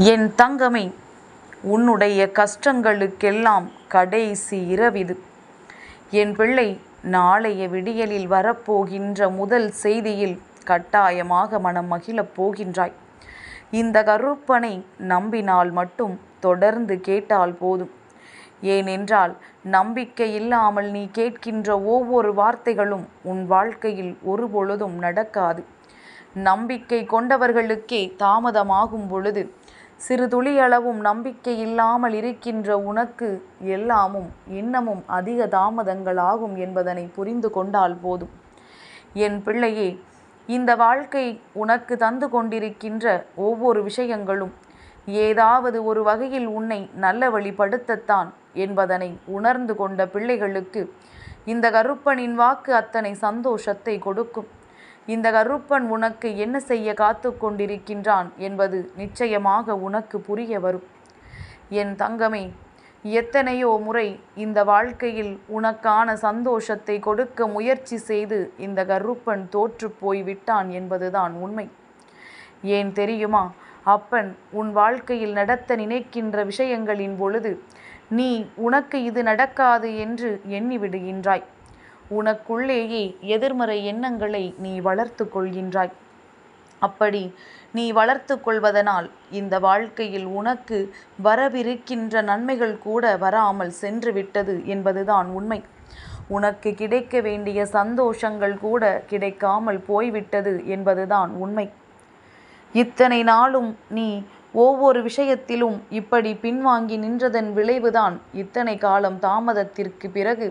என் தங்கமே, உன்னுடைய கஷ்டங்களுக்கெல்லாம் கடைசி இரவிது. என் பிள்ளை, நாளைய விடியலில் வரப்போகின்ற முதல் செய்தியில் கட்டாயமாக மனம் மகிழப் போகின்றாய். இந்த கருப்பனை நம்பினால் மட்டும் தொடர்ந்து கேட்டால் போதும். ஏனென்றால் நம்பிக்கை இல்லாமல் நீ கேட்கின்ற ஒவ்வொரு வார்த்தைகளும் உன் வாழ்க்கையில் ஒருபொழுதும் நடக்காது. நம்பிக்கை கொண்டவர்களுக்கே தாமதமாகும் பொழுது, சிறு துளியளவும் நம்பிக்கை இல்லாமல் இருக்கின்ற உனக்கு எல்லாமும் இன்னமும் அதிக தாமதங்களாகும் என்பதனை புரிந்து கொண்டால் போதும். என் பிள்ளையே, இந்த வாழ்க்கை உனக்கு தந்து கொண்டிருக்கின்ற ஒவ்வொரு விஷயங்களும் ஏதாவது ஒரு வகையில் உன்னை நல்ல வழிப்படுத்தத்தான் என்பதனை உணர்ந்து கொண்ட பிள்ளைகளுக்கு இந்த கருப்பனின் வாக்கு அத்தனை சந்தோஷத்தை கொடுக்கும். இந்த கருப்பன் உனக்கு என்ன செய்ய காத்து கொண்டிருக்கின்றான் என்பது நிச்சயமாக உனக்கு புரிய வரும். என் தங்கமே, எத்தனையோ முறை இந்த வாழ்க்கையில் உனக்கான சந்தோஷத்தை கொடுக்க முயற்சி செய்து இந்த கருப்பன் தோற்று போய்விட்டான் என்பதுதான் உண்மை. ஏன் தெரியுமா? அப்பன் உன் வாழ்க்கையில் நடத்த நினைக்கின்ற விஷயங்களின் பொழுது நீ உனக்கு இது நடக்காது என்று எண்ணி விடுகின்றாய். உனக்குள்ளேயே எதிர்மறை எண்ணங்களை நீ வளர்த்து கொள்கின்றாய். அப்படி நீ வளர்த்து கொள்வதனால் இந்த வாழ்க்கையில் உனக்கு வரவிருக்கின்ற நன்மைகள் கூட வராமல் சென்று விட்டது என்பதுதான் உண்மை. உனக்கு கிடைக்க வேண்டிய சந்தோஷங்கள் கூட கிடைக்காமல் போய்விட்டது என்பதுதான் உண்மை. இத்தனை நாளும் நீ ஒவ்வொரு விஷயத்திலும் இப்படி பின்வாங்கி நின்றதன் விளைவுதான் இத்தனை காலம் தாமதத்திற்கு பிறகு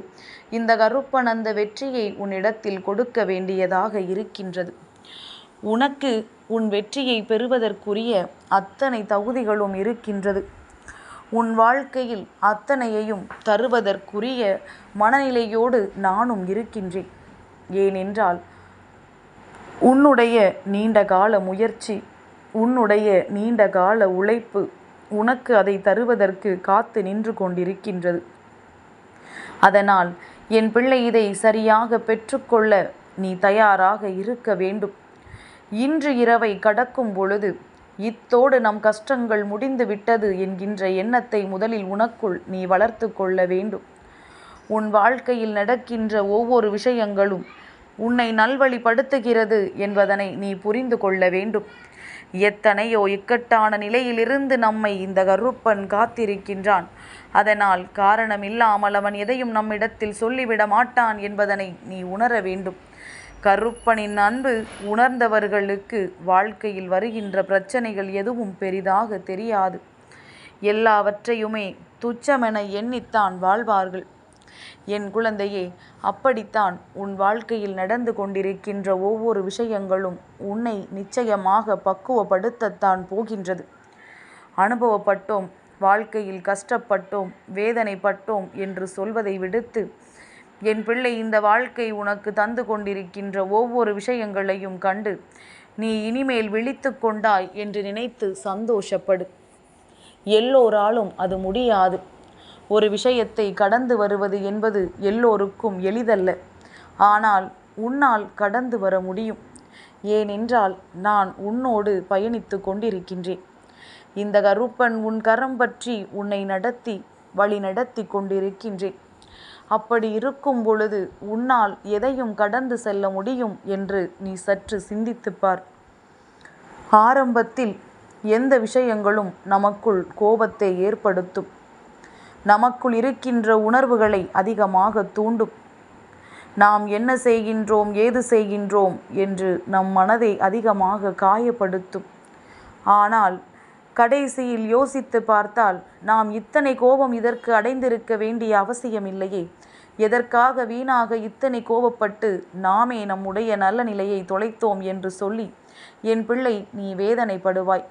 இந்த கருப்பன் அந்த வெற்றியை உன்னிடத்தில் கொடுக்க வேண்டியதாக இருக்கின்றது. உனக்கு உன் வெற்றியை பெறுவதற்குரிய அத்தனை தகுதிகளும் இருக்கின்றது. உன் வாழ்க்கையில் அத்தனையையும் தருவதற்குரிய மனநிலையோடு நானும் இருக்கின்றேன். ஏனென்றால் உன்னுடைய நீண்ட கால முயற்சி, உன்னுடைய நீண்ட கால உழைப்பு உனக்கு அதை தருவதற்கு காத்து நின்று கொண்டிருக்கின்றது. அதனால் என் பிள்ளை, இதை சரியாக பெற்றுக்கொள்ள நீ தயாராக இருக்க வேண்டும். இன்று இரவை கடக்கும் பொழுது இத்தோடு நம் கஷ்டங்கள் முடிந்து விட்டது என்கின்ற எண்ணத்தை முதலில் உனக்குள் நீ வளர்த்து கொள்ள வேண்டும். உன் வாழ்க்கையில் நடக்கின்ற ஒவ்வொரு விஷயங்களும் உன்னை நல்வழிப்படுத்துகிறது என்பதனை நீ புரிந்து கொள்ள வேண்டும். எத்தனையோ இக்கட்டான நிலையிலிருந்து நம்மை இந்த கருப்பன் காத்திருக்கின்றான். அதனால் காரணமில்லாமல் அவன் எதையும் நம்மிடத்தில் சொல்லிவிட மாட்டான் என்பதனை நீ உணர வேண்டும். கருப்பனின் அன்பு உணர்ந்தவர்களுக்கு வாழ்க்கையில் வருகின்ற பிரச்சனைகள் எதுவும் பெரிதாக தெரியாது. எல்லாவற்றையுமே துச்சமென எண்ணித்தான் வாழ்வார்கள். என் குழந்தையே, அப்படித்தான் உன் வாழ்க்கையில் நடந்து கொண்டிருக்கின்ற ஒவ்வொரு விஷயங்களும் உன்னை நிச்சயமாக பக்குவப்படுத்தத்தான் போகின்றது. அனுபவப்பட்டோம், வாழ்க்கையில் கஷ்டப்பட்டோம், வேதனைப்பட்டோம் என்று சொல்வதை விடுத்து, என் பிள்ளை, இந்த வாழ்க்கை உனக்கு தந்து கொண்டிருக்கின்ற ஒவ்வொரு விஷயங்களையும் கண்டு நீ இனிமேல் விழித்து கொண்டாய் என்று நினைத்து சந்தோஷப்படு. எல்லோராலும் அது முடியாது. ஒரு விஷயத்தை கடந்து வருவது என்பது எல்லோருக்கும் எளிதல்ல. ஆனால் உன்னால் கடந்து வர முடியும். ஏனென்றால் நான் உன்னோடு பயணித்து கொண்டிருக்கின்றேன். இந்த கருப்பன் உன் கரம் பற்றி உன்னை வழி நடத்தி கொண்டிருக்கின்றேன். அப்படி இருக்கும் பொழுது உன்னால் எதையும் கடந்து செல்ல முடியும் என்று நீ சற்று சிந்தித்துப்பார். ஆரம்பத்தில் எந்த விஷயங்களும் நமக்குள் கோபத்தை ஏற்படுத்தும். நமக்குள் இருக்கின்ற உணர்வுகளை அதிகமாக தூண்டும். நாம் என்ன செய்கின்றோம், ஏது செய்கின்றோம் என்று நம் மனதை அதிகமாக காயப்படுத்தும். ஆனால் கடைசியில் யோசித்து பார்த்தால் நாம் இத்தனை கோபம் இதற்கு அடைந்திருக்க வேண்டிய அவசியமில்லையே. எதற்காக வீணாக இத்தனை கோபப்பட்டு நாமே நம்முடைய நல்ல நிலையை தொலைத்தோம் என்று சொல்லி என் பிள்ளை, நீ வேதனைப்படுவாய்.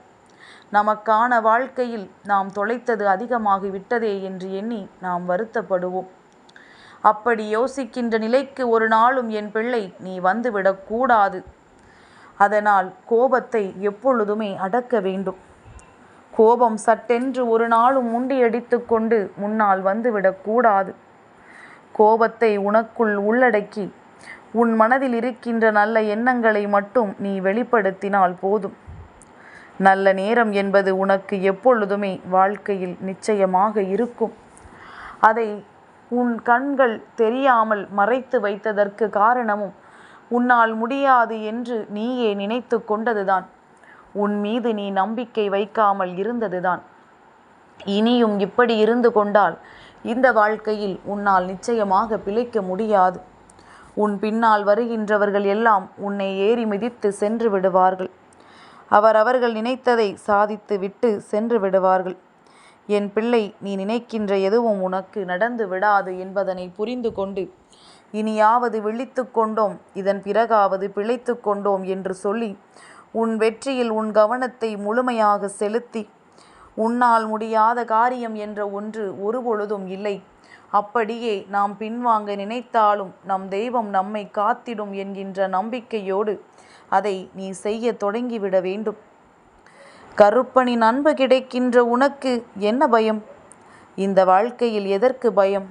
நமக்கான வாழ்க்கையில் நாம் தொலைத்தது அதிகமாகிவிட்டதே என்று எண்ணி நாம் வருத்தப்படுவோம். அப்படி யோசிக்கின்ற நிலைக்கு ஒரு நாளும் என் பிள்ளை நீ வந்துவிடக்கூடாது. அதனால் கோபத்தை எப்பொழுதுமே அடக்க வேண்டும். கோபம் சட்டென்று ஒரு நாளும் முண்டியடித்து கொண்டு முன்னால் வந்துவிடக்கூடாது. கோபத்தை உனக்குள் உள்ளடக்கி உன் மனதில் இருக்கின்ற நல்ல எண்ணங்களை மட்டும் நீ வெளிப்படுத்தினால் போதும். நல்ல நேரம் என்பது உனக்கு எப்பொழுதுமே வாழ்க்கையில் நிச்சயமாக இருக்கும். அதை உன் கண்கள் தெரியாமல் மறைத்து வைத்ததற்கு காரணமும் உன்னால் முடியாது என்று நீயே நினைத்து கொண்டதுதான். உன் மீது நீ நம்பிக்கை வைக்காமல் இருந்ததுதான். இனியும் இப்படி இருந்து கொண்டால் இந்த வாழ்க்கையில் உன்னால் நிச்சயமாக பிழைக்க முடியாது. உன் பின்னால் வருகின்றவர்கள் எல்லாம் உன்னை ஏறி மிதித்து சென்று விடுவார்கள். அவர்கள் நினைத்ததை சாதித்து விட்டு சென்று விடுவார்கள். என் பிள்ளை, நீ நினைக்கின்ற எதுவும் உனக்கு நடந்து விடாது என்பதனை புரிந்து கொண்டு இனியாவது விழித்து கொண்டோம், இதன் பிறகாவது பிழைத்து கொண்டோம் என்று சொல்லி உன் வெற்றியில் உன் கவனத்தை முழுமையாக செலுத்தி, உன்னால் முடியாத காரியம் என்ற ஒன்று ஒருபொழுதும் இல்லை, அப்படியே நாம் பின்வாங்க நினைத்தாலும் நம் தெய்வம் நம்மை காத்திடும் என்கின்ற நம்பிக்கையோடு அதை நீ செய்ய தொடங்கிவிட வேண்டும். கருப்பனின் அன்பு கிடைக்கின்ற உனக்கு என்ன பயம்? இந்த வாழ்க்கையில் எதற்கு பயம்?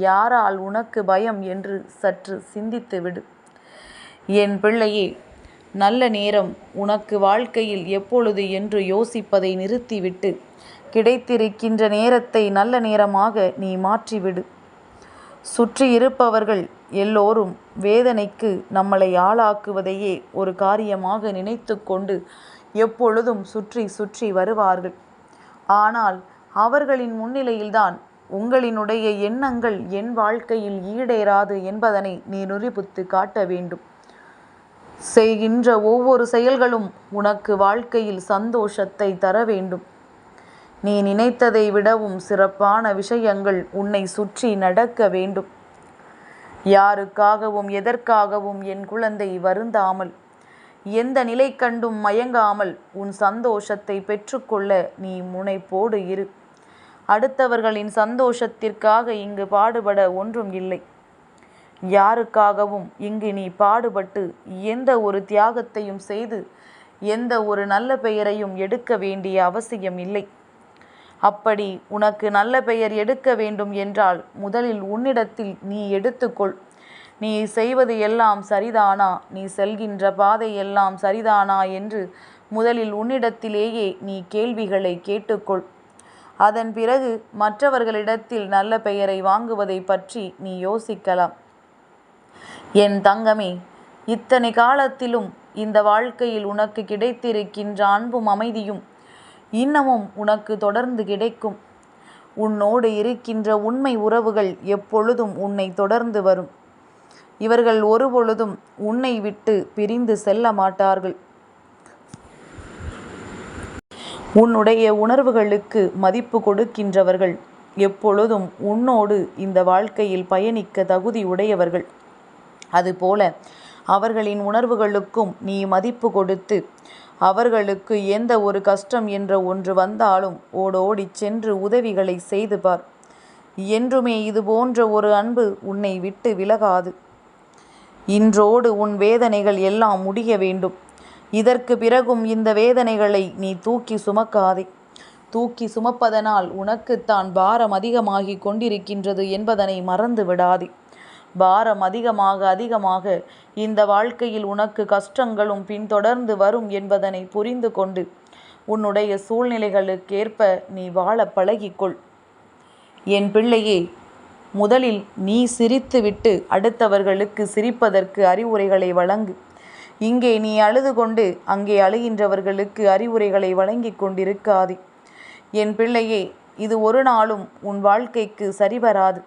யாரால் உனக்கு பயம் என்று சற்று சிந்தித்து விடு. என் பிள்ளையே, நல்ல நேரம் உனக்கு வாழ்க்கையில் எப்பொழுது என்று யோசிப்பதை நிறுத்திவிட்டு கிடைத்திருக்கின்ற நேரத்தை நல்ல நேரமாக நீ மாற்றிவிடு. சுற்றி இருப்பவர்கள் எல்லோரும் வேதனைக்கு நம்மளை ஆளாக்குவதையே ஒரு காரியமாக நினைத்து கொண்டு எப்பொழுதும் சுற்றி சுற்றி வருவார்கள். ஆனால் அவர்களின் முன்னிலையில்தான் உங்களினுடைய எண்ணங்கள் என் வாழ்க்கையில் ஈடேறாது என்பதனை நீ நிரூபித்து காட்ட வேண்டும். செய்கின்ற ஒவ்வொரு செயல்களும் உனக்கு வாழ்க்கையில் சந்தோஷத்தை தர வேண்டும். நீ நினைத்ததை விடவும் சிறப்பான விஷயங்கள் உன்னை சுற்றி நடக்க வேண்டும். யாருக்காகவும் எதற்காகவும் என் குழந்தை வருந்தாமல், எந்த நிலை கண்டும் மயங்காமல் உன் சந்தோஷத்தை பெற்றுக்கொள்ள நீ முனைப்போடு இரு. அடுத்தவர்களின் சந்தோஷத்திற்காக இங்கு பாடுபட ஒன்றும் இல்லை. யாருக்காகவும் இங்கு நீ பாடுபட்டு எந்த ஒரு தியாகத்தையும் செய்து எந்த ஒரு நல்ல பெயரையும் எடுக்க வேண்டிய அவசியம் இல்லை. அப்படி உனக்கு நல்ல பெயர் எடுக்க வேண்டும் என்றால் முதலில் உன்னிடத்தில் நீ எடுத்துக்கொள். நீ செய்வது எல்லாம் சரிதானா, நீ செல்கின்ற பாதை எல்லாம் சரிதானா என்று முதலில் உன்னிடத்திலேயே நீ கேள்விகளை கேட்டுக்கொள். அதன் பிறகு மற்றவர்களிடத்தில் நல்ல பெயரை வாங்குவதை பற்றி நீ யோசிக்கலாம். என் தங்கமே, இத்தனை காலத்திலும் இந்த வாழ்க்கையில் உனக்கு கிடைத்திருக்கின்ற அன்பும் அமைதியும் இன்னமும் உனக்கு தொடர்ந்து கிடைக்கும். உன்னோடு இருக்கின்ற உண்மை உறவுகள் எப்பொழுதும் உன்னை தொடர்ந்து வரும். இவர்கள் ஒருபொழுதும் உன்னை விட்டு பிரிந்து செல்ல மாட்டார்கள். உன்னுடைய உணர்வுகளுக்கு மதிப்பு கொடுக்கின்றவர்கள் எப்பொழுதும் உன்னோடு இந்த வாழ்க்கையில் பயணிக்க தகுதி உடையவர்கள். அதுபோல அவர்களின் உணர்வுகளுக்கும் நீ மதிப்பு கொடுத்து அவர்களுக்கு எந்த ஒரு கஷ்டம் என்ற ஒன்று வந்தாலும் ஓடோடி சென்று உதவிகளை செய்து பார். என்றுமே இது போன்ற ஒரு அன்பு உன்னை விட்டு விலகாது. இன்றோடு உன் வேதனைகள் எல்லாம் முடிய வேண்டும். இதற்கு பிறகும் இந்த வேதனைகளை நீ தூக்கி சுமக்காதே. தூக்கி சுமப்பதனால் உனக்குத்தான் பாரம் அதிகமாகி கொண்டிருக்கின்றது என்பதனை மறந்து விடாதே. பாரம் அதிகமாக இந்த வாழ்க்கையில் உனக்கு கஷ்டங்களும் பின்தொடர்ந்து வரும் என்பதனை புரிந்து கொண்டு உன்னுடைய சூழ்நிலைகளுக்கேற்ப நீ வாழ பழகிக்கொள். என் பிள்ளையே, முதலில் நீ சிரித்துவிட்டு அடுத்தவர்களுக்கு சிரிப்பதற்கு அறிவுரைகளை வழங்கு. இங்கே நீ அழுது கொண்டு அங்கே அழுகின்றவர்களுக்கு அறிவுரைகளை வழங்கி கொண்டிருக்காதே. என் பிள்ளையே, இது ஒரு நாளும் உன் வாழ்க்கைக்கு சரிவராது.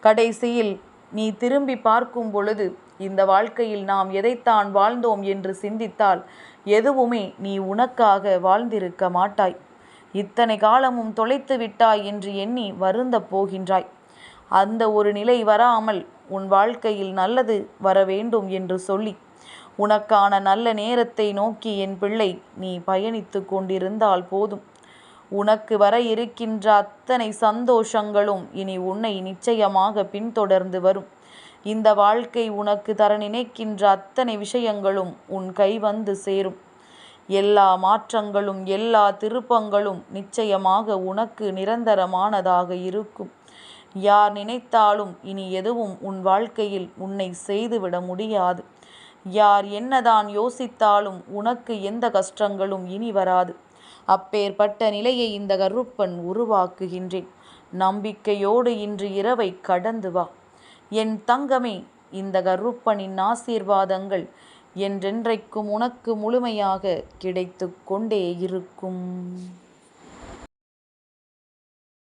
கடைசியில் நீ திரும்பி பார்க்கும் பொழுது இந்த வாழ்க்கையில் நாம் எதைத்தான் வாழ்ந்தோம் என்று சிந்தித்தால் எதுவுமே நீ உனக்காக வாழ்ந்திருக்க மாட்டாய். இத்தனை காலமும் தொலைத்து விட்டாய் என்று எண்ணி வருந்தப் போகின்றாய். அந்த ஒரு நிலை வராமல் உன் வாழ்க்கையில் நல்லது வர வேண்டும் என்று சொல்லி உனக்கான நல்ல நேரத்தை நோக்கி என் பிள்ளை நீ பயணித்து கொண்டிருந்தால் போதும். உனக்கு வர இருக்கின்ற அத்தனை சந்தோஷங்களும் இனி உன்னை நிச்சயமாக பின்தொடர்ந்து வரும். இந்த வாழ்க்கை உனக்கு தர நினைக்கின்ற அத்தனை விஷயங்களும் உன் கை வந்து சேரும். எல்லா மாற்றங்களும் எல்லா திருப்பங்களும் நிச்சயமாக உனக்கு நிரந்தரமானதாக இருக்கும். யார் நினைத்தாலும் இனி எதுவும் உன் வாழ்க்கையில் உன்னை செய்துவிட முடியாது. யார் என்னதான் யோசித்தாலும் உனக்கு எந்த கஷ்டங்களும் இனி வராது. அப்பேற்பட்ட நிலையை இந்த கருப்பன் உருவாக்குகின்றேன். நம்பிக்கையோடு இன்று இரவை கடந்து வா. என் தங்கமே, இந்த கருப்பனின் ஆசீர்வாதங்கள் என்றென்றைக்கும் உனக்கு முழுமையாக கிடைத்து கொண்டே இருக்கும்.